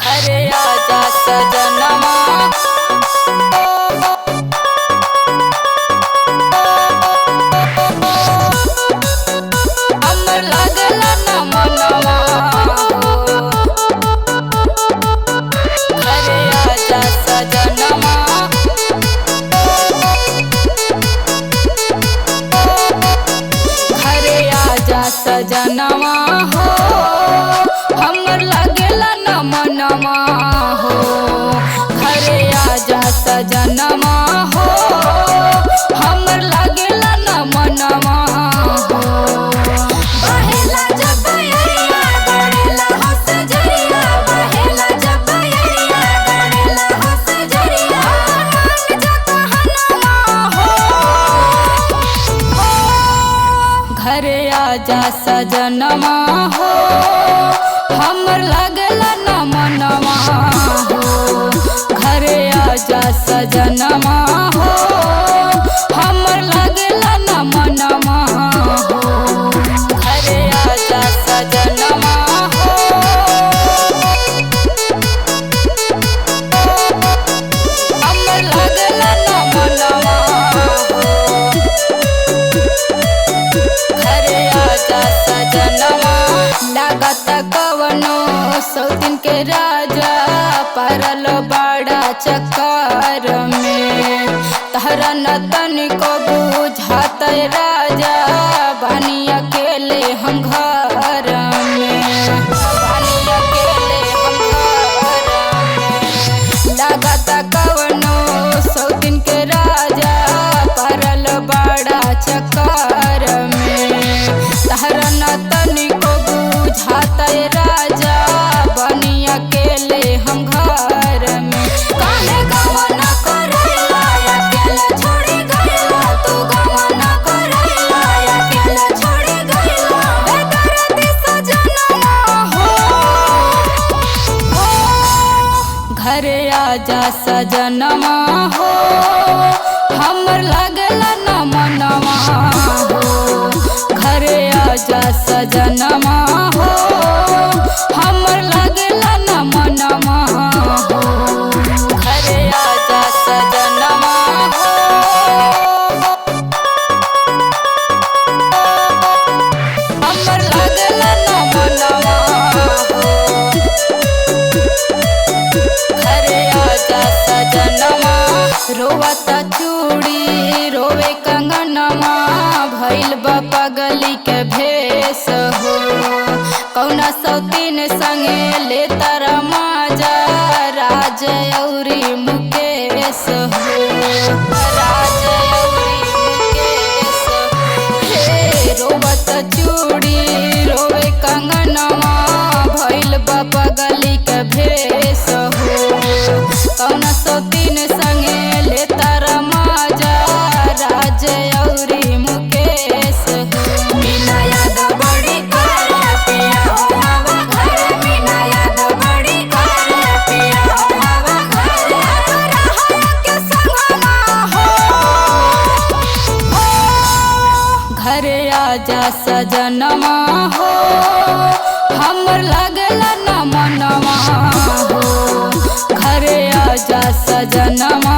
घरे आजा सजनवा हमर लागला न मनवा घरे आजा सजनवा घरे आजा सजनवा हो हमर लागला न मनवा हो घरे आजा सजनवा हो हमर लागला न मनवा हो बहेला जब बयरिया गड़ेला हो सजरिया बहेला जब बयरिया गड़ेला हो सजरिया मन जा कहनवा हो घरे आजा सजनवा हो हमर लागला न मनवा हो घरे आजा सजनवा हो हमर लागला न मनवा हो घरे आजा सजनवा हो हमर लागला न मनवा हो घरे आजा सजनवा लागत कवनो सौतिन के राजा परल बड़ा चक्कर में तहरा न तनिको बुझात राजा बानी अकेले हम घर में बानी अकेले हम घर में लागत कवनो सौतिन के राजा परल बड़ा चक्कर में तहरा न तनिको बुझात राजा बनी अकेले हम घर में काहे गमन करैला अकेला छोड़ी गइला तू गमन करैला अकेला छोड़ी गइला बेदर्दी सजनवा हो घरे आजा सजनवा हो हमर लागला न मनवा हो घरे आजा सजनवा हो हमर लागला न मनवा हो घरे आजा सजनवा हो हमर लागला न मनवा हो घरे आजा सजनवा रोवता चूड़ी रोवे कंगनवा भइल बा पगली के भेष हो कौना सौतीन संगे ले तारा माजा राज औरी मुकेश हो राज औरी मुकेश हे रोवत चूड़ी रोवे कंगनवा भइल बा पगली के भेष हो कौना सौतीन संगे ले तारा माजा राज औरी मुकेश हो मीना याद बड़ी कर पिया हो हवा घर मीना याद बड़ी कर पिया हो हवा घर रहया के संगवा हो घरे आजा सजनवा हो हमर लागला न मनवा हो घरे आजा सजनवा